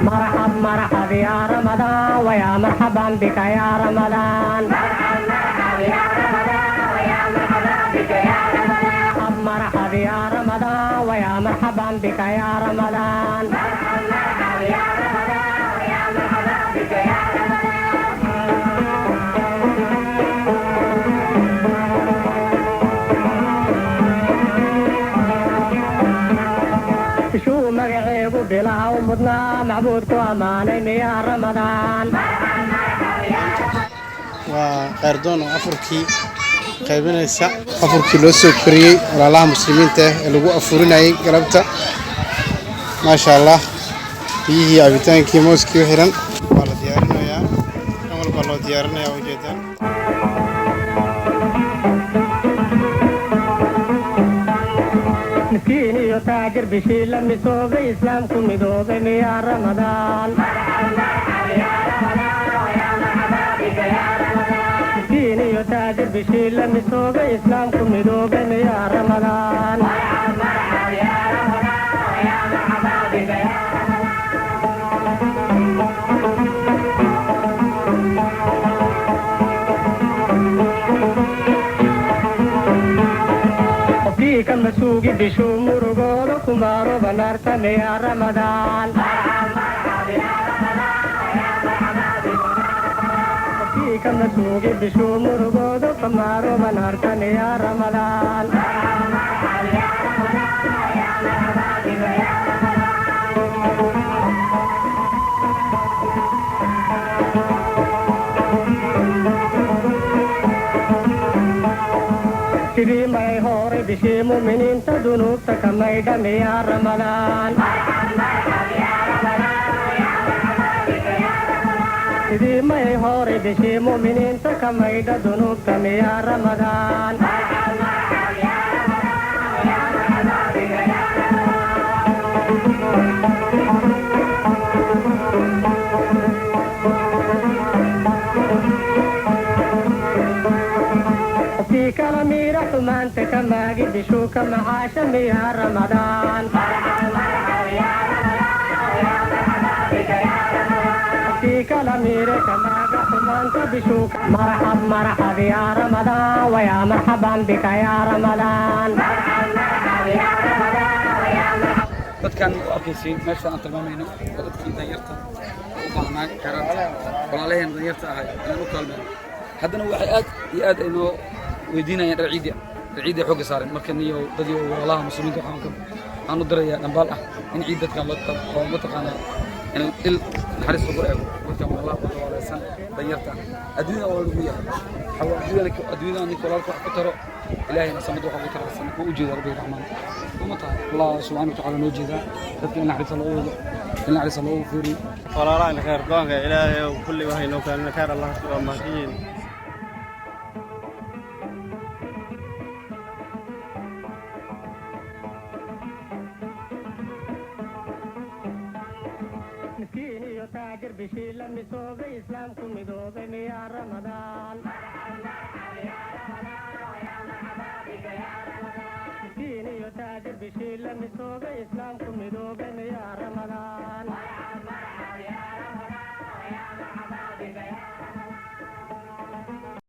مرحب مرحب يا رمضان ويا مرحبا بك يا رمضان مرحب يا رمضان ويا مرحبا بك يا رمضان مرحب يا رمضان ويا مرحبا بك يا رمضان مرحب يا رمضان ويا مرحبا بك يا رمضان شو مقعيب بلا ومضنا معبودك وامانين يا رمضان وخيردون وأفركي qaybinaysa afurkii loo soo koriyay walaalaha muslimiinta ee lagu afurinayay galabta maasha Allah biyihii abitaankii mooskii xiran waa la diyaarinayaa amal baa loo diyaarinayaa ujeedaan مسكين يتاجر بشيل لمسوب إسلامكم مدوب يا رمضان مسكين يتاجر بشيل لمسوب إسلامكم مدوب يا رمضان وفيك المسوق بشو مرغول كمارو بنارتم يا رمضان وفيك المسوق بشو مرغول كمارو بنارتم يا رمضان sidii may hore bishii muuminiinta dunuubta ka maydhame yaa ramadaan sidii may hore bishii muuminiinta ka maydha dunuubtame yaa ramadaan كلامير حمانت كماجي بشوك معاشم يا رمضان في كلامير كماجي حمانت بشوك مرحب مرحب يا رمضان ويا مرحبا بك يا رمضان dadkan arkaysiin meesha aan tilmaamayno dadkii danyarta u baahnaa karanta walaalaheen danyarta ahay inaan u kaalmayno haddana waxay aad iyo aad inoo weydiinayaan dhar ciidda xooga saaran marka niyo dadii walaalaha muslimiinta waxaan u dirayaa dhambaal ah in ciid dadkan oo mataqaanaa in il naxariis ugu eego dadkan walaalaha ku tawaalaysan danyarta adduunyada waa lagu yahay adduunyada ninka walaalka wax ku taro ilaahayna samad waxa ugu taraysan ku ujeeda rabbi raxmaan kuma tahay allah subhanahu wa ta'ala noo jeeda dadka in naxariis loo wado in naxariis loo fiiriyo walaalaha khayr doonka ilaahay oo kulli waxay noo kaalin khayr allah subhanahu wa ta'ala مسكين يتاجر بشيل لمسوب إسلامكم مدوب يا رمضان مسكين يتاجر بشيل لمسوب إسلامكم